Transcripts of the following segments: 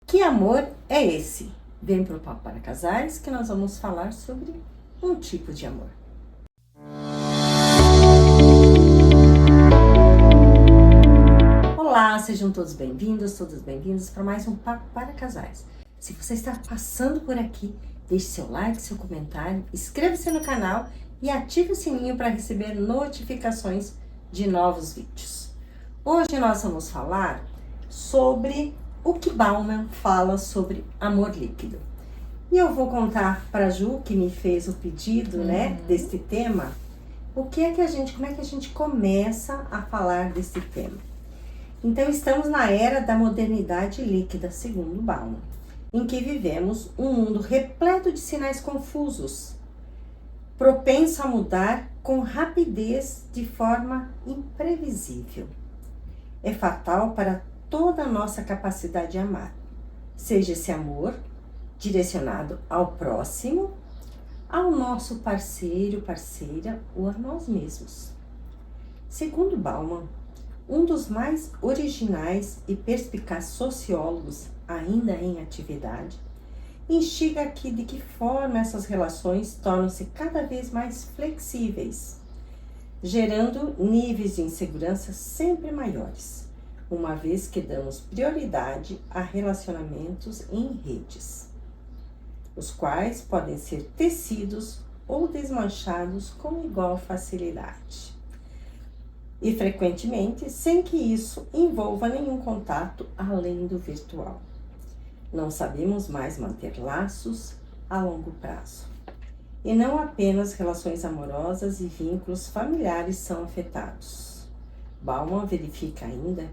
Que amor é esse? Vem pro Papo para Casais que nós vamos falar sobre um tipo de amor. Olá, sejam todos bem-vindos, todas bem-vindas para mais um Papo para Casais. Se você está passando por aqui, deixe seu like, seu comentário, inscreva-se no canal e ative o sininho para receber notificações de novos vídeos. Hoje nós vamos falar sobre o que Bauman fala sobre amor líquido. E eu vou contar para a Ju, que me fez o pedido, deste tema, como é que a gente começa a falar desse tema. Então, estamos na era da modernidade líquida, segundo Bauman, em que vivemos um mundo repleto de sinais confusos, propenso a mudar com rapidez de forma imprevisível. É fatal para toda a nossa capacidade de amar, seja esse amor direcionado ao próximo, ao nosso parceiro, parceira ou a nós mesmos. Segundo Bauman, um dos mais originais e perspicazes sociólogos ainda em atividade, instiga aqui de que forma essas relações tornam-se cada vez mais flexíveis, gerando níveis de insegurança sempre maiores, uma vez que damos prioridade a relacionamentos em redes, os quais podem ser tecidos ou desmanchados com igual facilidade. E frequentemente sem que isso envolva nenhum contato além do virtual. Não sabemos mais manter laços a longo prazo. E não apenas relações amorosas e vínculos familiares são afetados. Bauman verifica ainda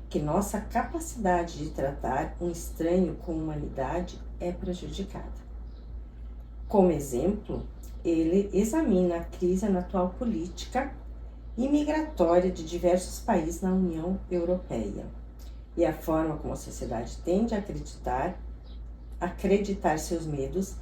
que nossa capacidade de tratar um estranho com humanidade é prejudicada. Como exemplo, ele examina a crise na atual política imigratória de diversos países na União Europeia e a forma como a sociedade tende a acreditar seus medos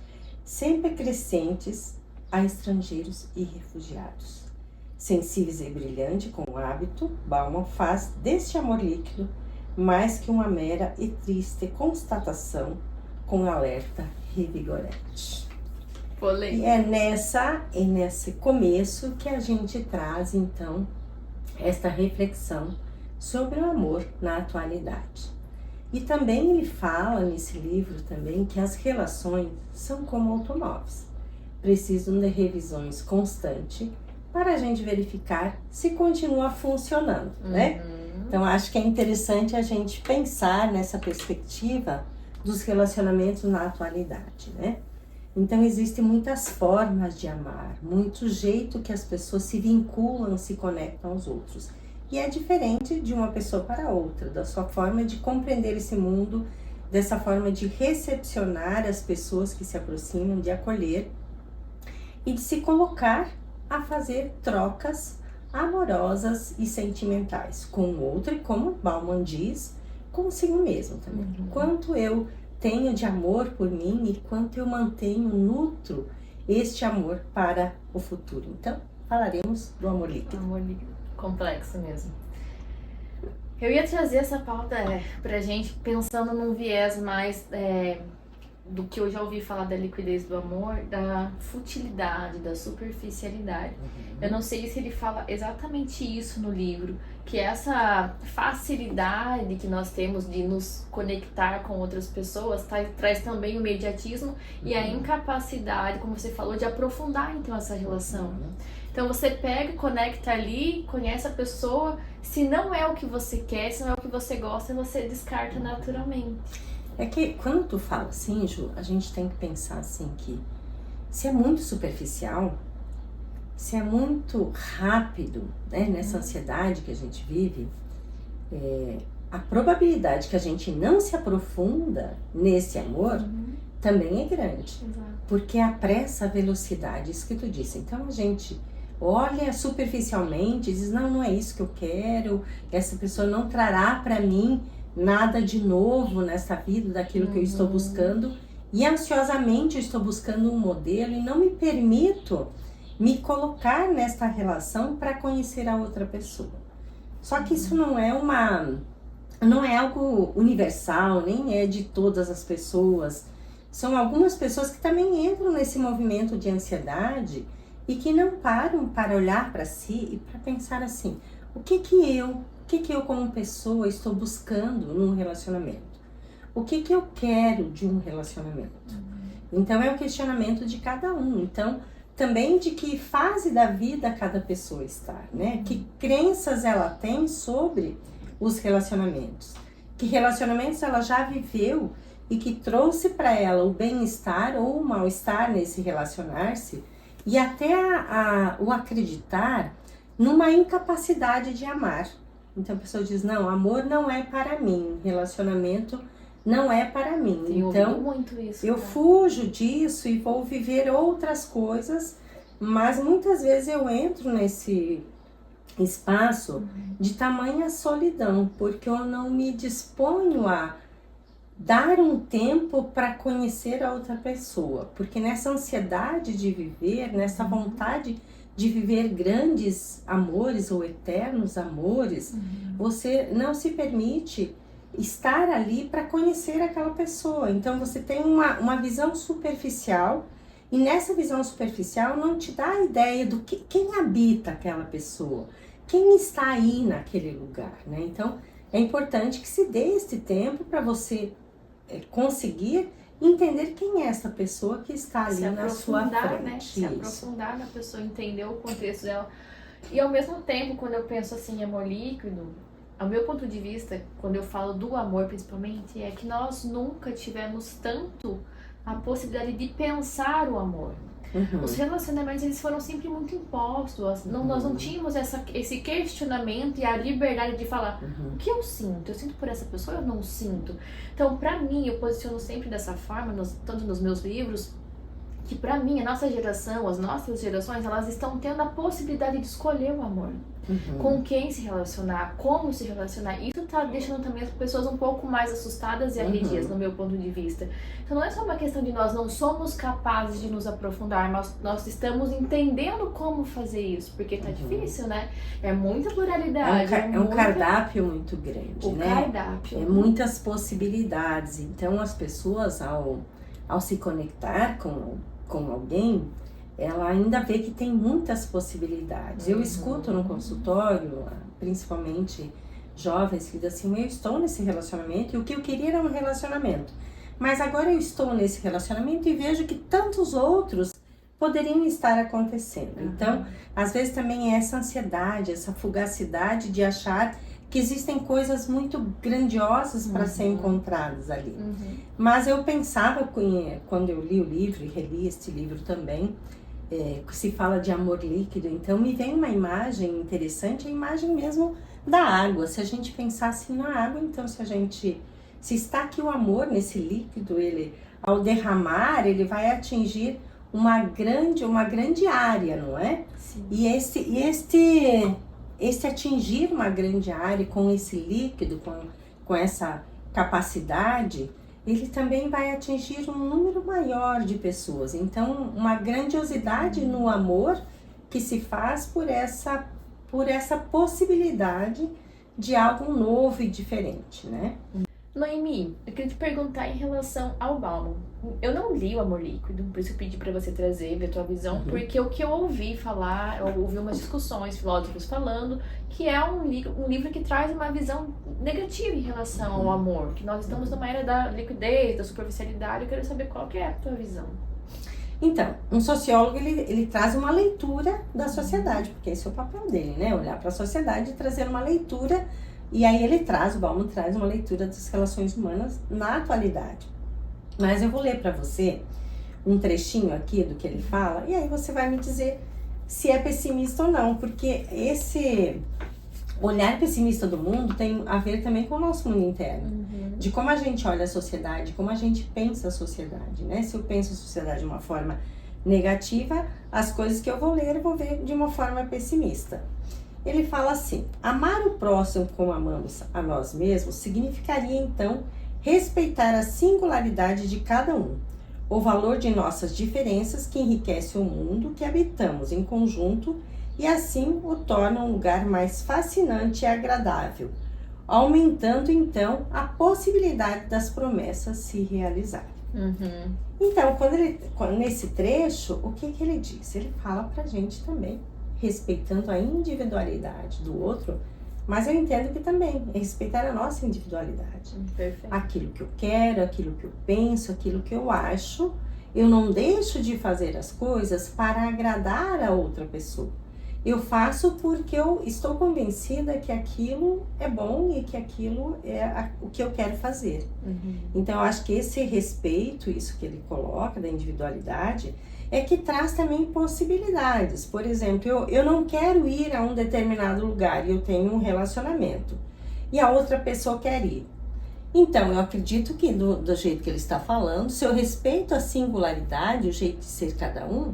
sempre crescentes a estrangeiros e refugiados. Sensíveis e brilhante com o hábito, Bauman faz deste amor líquido mais que uma mera e triste constatação com alerta revigorante. E é nesse começo que a gente traz, então, esta reflexão sobre o amor na atualidade. E também ele fala nesse livro também que as relações são como automóveis, precisam de revisões constantes para a gente verificar se continua funcionando, né? Então, acho que é interessante a gente pensar nessa perspectiva dos relacionamentos na atualidade, né? Então, existem muitas formas de amar, muito jeito que as pessoas se vinculam, se conectam aos outros. E é diferente de uma pessoa para outra, da sua forma de compreender esse mundo, dessa forma de recepcionar as pessoas que se aproximam, de acolher e de se colocar a fazer trocas amorosas e sentimentais com o outro e, como Bauman diz, consigo mesmo também. Quanto eu tenho de amor por mim e quanto eu mantenho, nutro este amor para o futuro. Então, falaremos do amor líquido. Amor líquido, complexo mesmo. Eu ia trazer essa pauta pra gente pensando num viés mais do que eu já ouvi falar da liquidez do amor, da futilidade, da superficialidade. Eu não sei se ele fala exatamente isso no livro, que essa facilidade que nós temos de nos conectar com outras pessoas traz também o imediatismo e a incapacidade, como você falou, de aprofundar então essa relação. Então você pega, conecta ali, conhece a pessoa, se não é o que você quer, se não é o que você gosta, você descarta naturalmente. É que quando tu fala assim, Ju, a gente tem que pensar assim que se é muito superficial, se é muito rápido, né, nessa ansiedade que a gente vive, a probabilidade que a gente não se aprofunda nesse amor também é grande. Porque apressa a velocidade, isso que tu disse. Então a gente olha superficialmente e diz, não é isso que eu quero, essa pessoa não trará para mim nada de novo nessa vida, daquilo que eu estou buscando, e ansiosamente eu estou buscando um modelo e não me permito me colocar nesta relação para conhecer a outra pessoa. Só que isso não é uma não é algo universal, nem é de todas as pessoas. São algumas pessoas que também entram nesse movimento de ansiedade e que não param para olhar para si e para pensar assim, o que que eu como pessoa estou buscando num relacionamento? O que que eu quero de um relacionamento? Então é o questionamento de cada um. Então, também de que fase da vida cada pessoa está, né? Que crenças ela tem sobre os relacionamentos. Que relacionamentos ela já viveu e que trouxe para ela o bem-estar ou o mal-estar nesse relacionar-se e até o acreditar numa incapacidade de amar. Então a pessoa diz, não, amor não é para mim, relacionamento não é para mim. Então muito isso, eu fujo disso e vou viver outras coisas, mas muitas vezes eu entro nesse espaço de tamanha solidão, porque eu não me disponho a dar um tempo para conhecer a outra pessoa, porque nessa ansiedade de viver, nessa vontade de viver grandes amores ou eternos amores, você não se permite estar ali para conhecer aquela pessoa. Então você tem uma visão superficial, e nessa visão superficial não te dá a ideia do que quem habita aquela pessoa, quem está aí naquele lugar, né? Então é importante que se dê este tempo para você conseguir entender quem é essa pessoa que está ali na sua frente. Né? Se aprofundar na pessoa, entender o contexto dela. E ao mesmo tempo, quando eu penso assim em amor líquido, ao meu ponto de vista, quando eu falo do amor principalmente, é que nós nunca tivemos tanto a possibilidade de pensar o amor. Os relacionamentos, eles foram sempre muito impostos. Nós não tínhamos esse questionamento e a liberdade de falar o que eu sinto. Eu sinto por essa pessoa, eu não sinto. Então, pra mim, eu posiciono sempre dessa forma, tanto nos meus livros, que pra mim, a nossa geração, as nossas gerações, elas estão tendo a possibilidade de escolher o amor. Com quem se relacionar, como se relacionar. Isso tá deixando também as pessoas um pouco mais assustadas e arredias, no meu ponto de vista. Então não é só uma questão de nós não somos capazes de nos aprofundar, mas nós estamos entendendo como fazer isso, porque tá difícil, né? É muita pluralidade. É um cardápio muito grande, né? Cardápio. É muitas possibilidades. Então as pessoas, ao se conectar com alguém, ela ainda vê que tem muitas possibilidades. Eu escuto no consultório, principalmente jovens que dizem assim, eu estou nesse relacionamento e o que eu queria era um relacionamento. Mas agora eu estou nesse relacionamento e vejo que tantos outros poderiam estar acontecendo. Então, às vezes também é essa ansiedade, essa fugacidade de achar que existem coisas muito grandiosas para serem encontradas ali. Mas eu pensava, quando eu li o livro e reli este livro também, que se fala de amor líquido, então me vem uma imagem interessante, a imagem mesmo da água. Se a gente pensar assim na água, então se está aqui o amor nesse líquido, ele ao derramar, ele vai atingir uma grande área, não é? Sim. E este atingir uma grande área com esse líquido, com essa capacidade, ele também vai atingir um número maior de pessoas. Então, uma grandiosidade no amor que se faz por essa possibilidade de algo novo e diferente, né? Noemi, eu queria te perguntar em relação ao Bauman. Eu não li o Amor Líquido, por isso eu pedi pra você trazer, ver a tua visão, porque o que eu ouvi falar, eu ouvi umas discussões, filósofos falando, que é um livro que traz uma visão negativa em relação ao amor, que nós estamos numa era da liquidez, da superficialidade. Eu quero saber qual que é a tua visão. Então, um sociólogo, ele traz uma leitura da sociedade, porque esse é o papel dele, né? Olhar para a sociedade e trazer uma leitura. E aí o Bauman traz uma leitura das relações humanas na atualidade. Mas eu vou ler para você um trechinho aqui do que ele fala, e aí você vai me dizer se é pessimista ou não, porque esse olhar pessimista do mundo tem a ver também com o nosso mundo interno, de como a gente olha a sociedade, como a gente pensa a sociedade, né? Se eu penso a sociedade de uma forma negativa, as coisas que eu vou ler, eu vou ver de uma forma pessimista. Ele fala assim: amar o próximo como amamos a nós mesmos significaria então respeitar a singularidade de cada um, o valor de nossas diferenças que enriquece o mundo que habitamos em conjunto e assim o torna um lugar mais fascinante e agradável, aumentando então a possibilidade das promessas se realizarem. Uhum. Então, nesse trecho, o que ele diz? Ele fala pra gente também, respeitando a individualidade do outro, mas eu entendo que também é respeitar a nossa individualidade. Perfeito. Aquilo que eu quero, aquilo que eu penso, aquilo que eu acho, eu não deixo de fazer as coisas para agradar a outra pessoa. Eu faço porque eu estou convencida que aquilo é bom e que aquilo é o que eu quero fazer. Uhum. Então, eu acho que esse respeito, isso que ele coloca da individualidade, é que traz também possibilidades. Por exemplo, eu não quero ir a um determinado lugar e eu tenho um relacionamento e a outra pessoa quer ir. Então, eu acredito que do jeito que ele está falando, se eu respeito a singularidade, o jeito de ser cada um,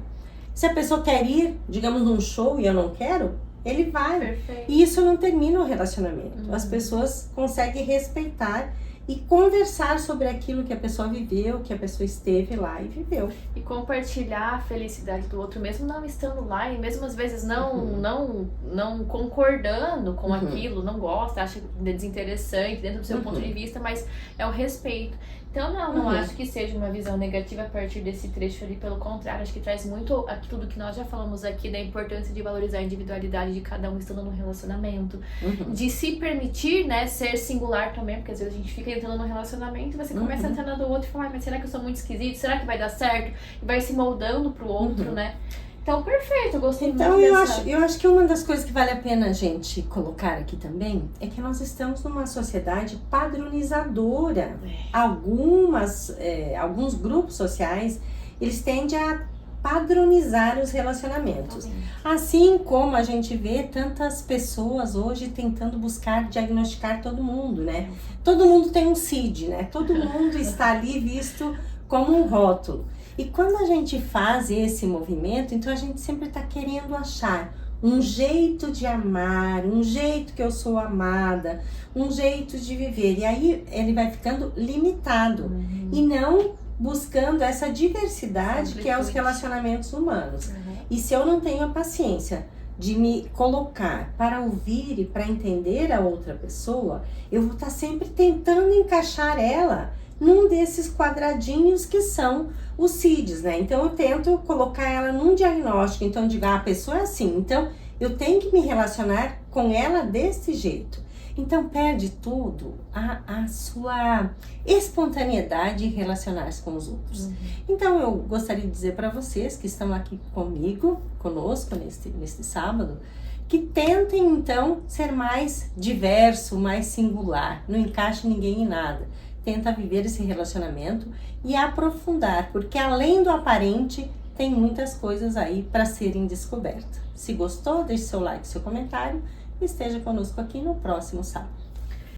se a pessoa quer ir, digamos, num show e eu não quero, ele vai. Perfeito. E isso não termina o relacionamento. Uhum. As pessoas conseguem respeitar e conversar sobre aquilo que a pessoa viveu, que a pessoa esteve lá e viveu. E compartilhar a felicidade do outro, mesmo não estando lá, e mesmo às vezes não concordando com aquilo, não gosta, acha desinteressante dentro do seu ponto de vista, mas é o respeito. Então, não acho que seja uma visão negativa a partir desse trecho ali, pelo contrário, acho que traz muito tudo que nós já falamos aqui, da importância de valorizar a individualidade de cada um estando no relacionamento, de se permitir, né, ser singular também, porque às vezes a gente fica entrando no relacionamento e você começa a entrar no do outro e fala, mas será que eu sou muito esquisito? Será que vai dar certo? E vai se moldando pro outro, né? Então, perfeito, eu gostei muito dessa... eu acho que uma das coisas que vale a pena a gente colocar aqui também é que nós estamos numa sociedade padronizadora. Alguns grupos sociais, eles tendem a padronizar os relacionamentos. Assim como a gente vê tantas pessoas hoje tentando buscar diagnosticar todo mundo, né? Todo mundo tem um CID, né? Todo mundo está ali visto como um rótulo. E quando a gente faz esse movimento, então a gente sempre está querendo achar um jeito de amar, um jeito que eu sou amada, um jeito de viver. E aí ele vai ficando limitado e não buscando essa diversidade que é os relacionamentos humanos. E se eu não tenho a paciência de me colocar para ouvir e para entender a outra pessoa, eu vou estar sempre tentando encaixar ela num desses quadradinhos que são os CIDs, né? Então eu tento colocar ela num diagnóstico, então digo, a pessoa é assim, então eu tenho que me relacionar com ela desse jeito. Então perde tudo a sua espontaneidade em relacionar-se com os outros. Então eu gostaria de dizer para vocês que estão aqui conosco neste sábado, que tentem então ser mais diverso, mais singular, não encaixe ninguém em nada. Tenta viver esse relacionamento e aprofundar, porque além do aparente, tem muitas coisas aí para serem descobertas. Se gostou, deixe seu like, seu comentário e esteja conosco aqui no próximo sábado.